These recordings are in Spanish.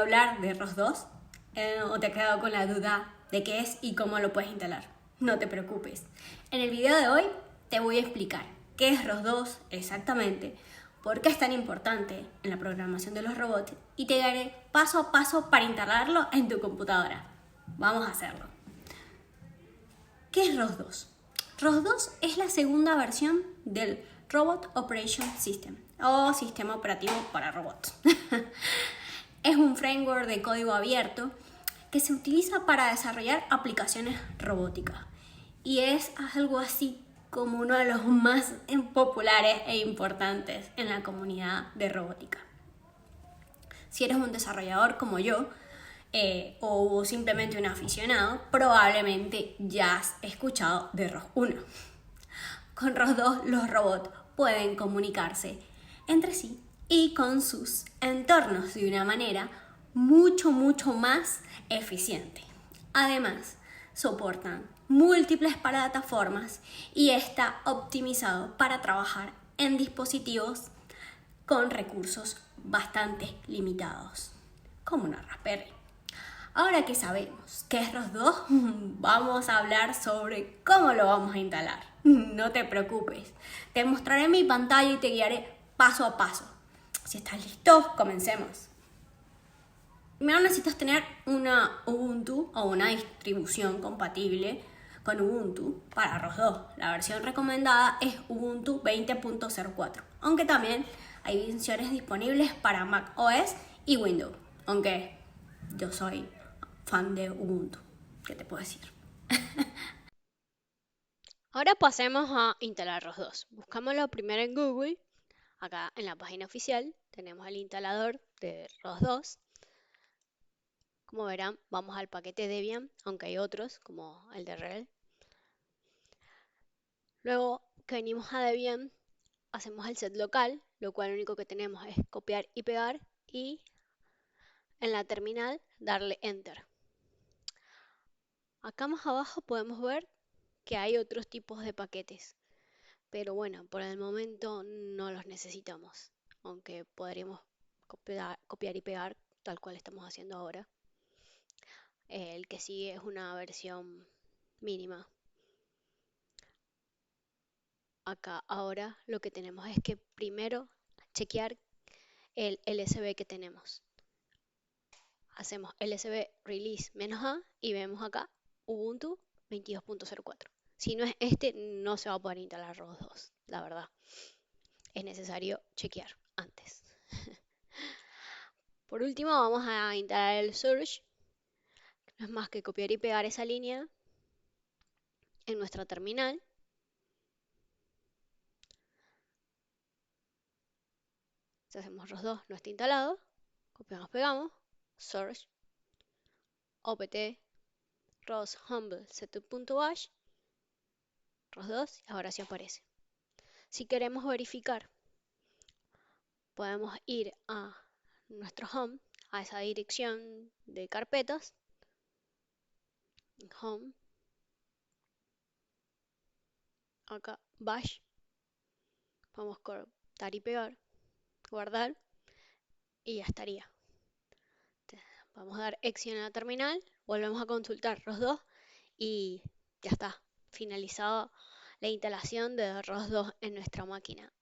hablar de ROS 2 o te has quedado con la duda de qué es y cómo lo puedes instalar. No te preocupes. En el video de hoy te voy a explicar qué es ROS 2 exactamente, por qué es tan importante en la programación de los robots y te daré paso a paso para instalarlo en tu computadora. Vamos a hacerlo. ¿Qué es ROS 2? ROS 2 es la segunda versión del Robot Operation System o sistema operativo para robots. Es un framework de código abierto que se utiliza para desarrollar aplicaciones robóticas y es algo así como uno de los más populares e importantes en la comunidad de robótica. Si eres un desarrollador como yo o simplemente un aficionado, probablemente ya has escuchado de ROS 1. Con ROS 2 los robots pueden comunicarse entre sí y con sus entornos de una manera mucho más eficiente. Además, soportan múltiples plataformas y está optimizado para trabajar en dispositivos con recursos bastante limitados, como una Raspberry. Ahora que sabemos qué es ROS 2, vamos a hablar sobre cómo lo vamos a instalar. No te preocupes, te mostraré mi pantalla y te guiaré paso a paso. Si estás listo, comencemos. Primero necesitas tener una Ubuntu o una distribución compatible con Ubuntu para ROS 2. La versión recomendada es Ubuntu 20.04, aunque también hay versiones disponibles para Mac OS y Windows, aunque yo soy fan de Ubuntu. ¿Qué te puedo decir? Ahora pasemos a instalar ROS 2. Buscámoslo primero en Google. Acá en la página oficial tenemos el instalador de ROS 2. Como verán, vamos al paquete Debian, aunque hay otros como el de RHEL. Luego que venimos a Debian, hacemos el set local, lo cual lo único que tenemos es copiar y pegar y en la terminal darle Enter. Acá más abajo podemos ver que hay otros tipos de paquetes, pero bueno, por el momento no los necesitamos, aunque podríamos copiar y pegar tal cual estamos haciendo ahora. El que sigue es una versión mínima. Acá ahora lo que tenemos es que primero chequear el LSB que tenemos. Hacemos LSB release -a y vemos acá Ubuntu 22.04. Si no es este, no se va a poder instalar ROS 2, la verdad. Es necesario chequear antes. Por último, vamos a instalar el Surge. No es más que copiar y pegar esa línea en nuestra terminal. Si hacemos ROS 2 no está instalado, copiamos, pegamos, Surge, opt, ROS humble setup.bash, ROS 2, y ahora sí aparece. Si queremos verificar, podemos ir a nuestro home, a esa dirección de carpetas, home, acá bash, podemos cortar y pegar, guardar y ya estaría. Vamos a dar exit en la terminal, volvemos a consultar ROS 2 y ya está, finalizado la instalación de ROS 2 en nuestra máquina.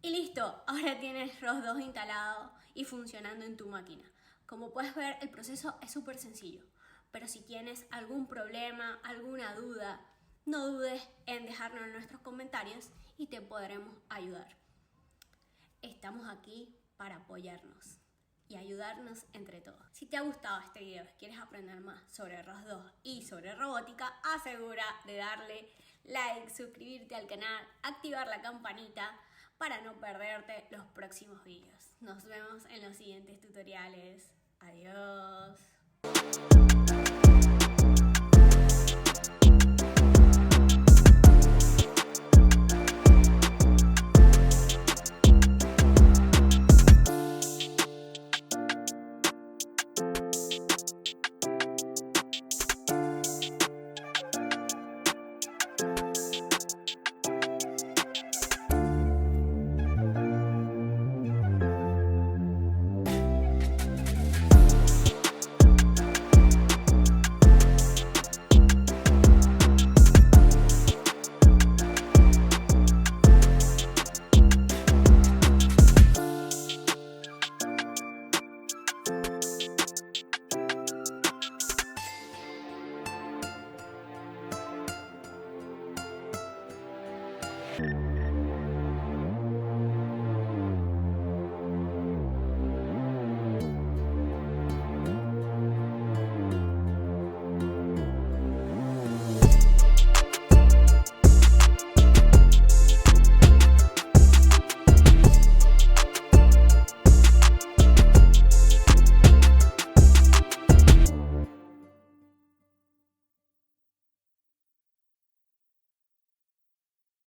Y listo, ahora tienes ROS 2 instalado y funcionando en tu máquina. Como puedes ver, el proceso es súper sencillo, pero si tienes algún problema, alguna duda, no dudes en dejarlo en nuestros comentarios y te podremos ayudar. Estamos aquí para apoyarnos y ayudarnos entre todos. Si te ha gustado este video y quieres aprender más sobre ROS 2 y sobre robótica, asegura de darle like, suscribirte al canal, activar la campanita para no perderte los próximos videos. Nos vemos en los siguientes tutoriales. Adiós.